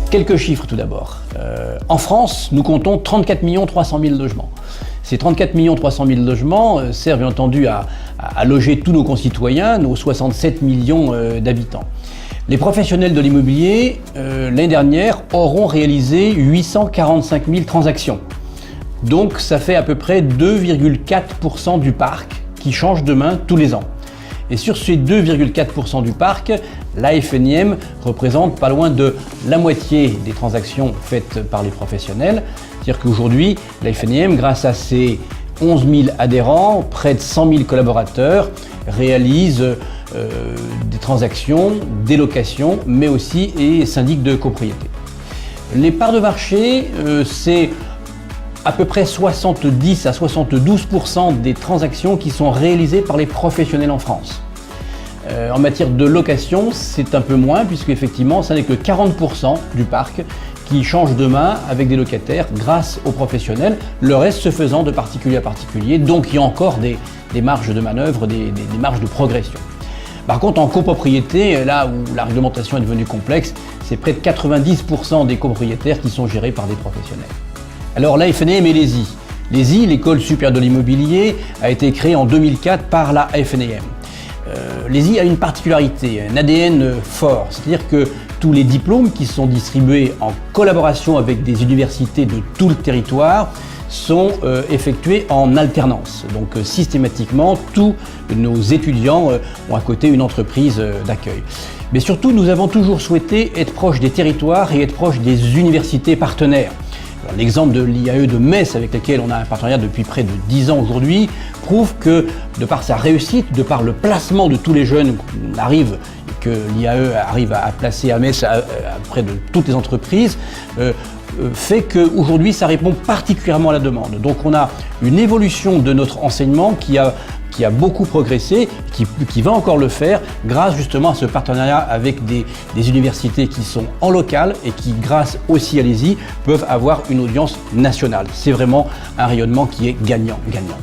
Quelques chiffres tout d'abord. En France, nous comptons 34 300 000 logements. Ces 34 300 000 logements servent bien entendu à loger tous nos concitoyens, nos 67 millions d'habitants. Les professionnels de l'immobilier, l'année dernière, auront réalisé 845 000 transactions. Donc ça fait à peu près 2,4% du parc qui change de main tous les ans. Et sur ces 2,4% du parc, la FNIM représente pas loin de la moitié des transactions faites par les professionnels. C'est-à-dire qu'aujourd'hui, la FNIM, grâce à ses 11 000 adhérents, près de 100 000 collaborateurs, réalise des transactions, des locations, mais aussi et syndic de copropriété. Les parts de marché, c'est à peu près 70 à 72% des transactions qui sont réalisées par les professionnels en France. En matière de location, c'est un peu moins puisque effectivement, ça n'est que 40% du parc qui change de main avec des locataires grâce aux professionnels, le reste se faisant de particulier à particulier, donc il y a encore des marges de manœuvre, des marges de progression. Par contre, en copropriété, là où la réglementation est devenue complexe, c'est près de 90% des copropriétaires qui sont gérés par des professionnels. Alors la FNIM et l'ESI. L'ESI, l'École supérieure de l'immobilier, a été créée en 2004 par la FNIM. L'ESI a une particularité, un ADN fort, c'est-à-dire que tous les diplômes qui sont distribués en collaboration avec des universités de tout le territoire sont effectués en alternance. Donc systématiquement, tous nos étudiants ont à côté une entreprise d'accueil. Mais surtout, nous avons toujours souhaité être proche des territoires et être proche des universités partenaires. L'exemple de l'IAE de Metz, avec laquelle on a un partenariat depuis près de 10 ans aujourd'hui, prouve que, de par sa réussite, de par le placement de tous les jeunes qu'on arrive, que l'IAE arrive à placer à Metz près de toutes les entreprises, fait qu'aujourd'hui, ça répond particulièrement à la demande. Donc on a une évolution de notre enseignement qui a beaucoup progressé, qui va encore le faire grâce justement à ce partenariat avec des universités qui sont en local et qui, grâce aussi à l'ESI, peuvent avoir une audience nationale. C'est vraiment un rayonnement qui est gagnant-gagnant.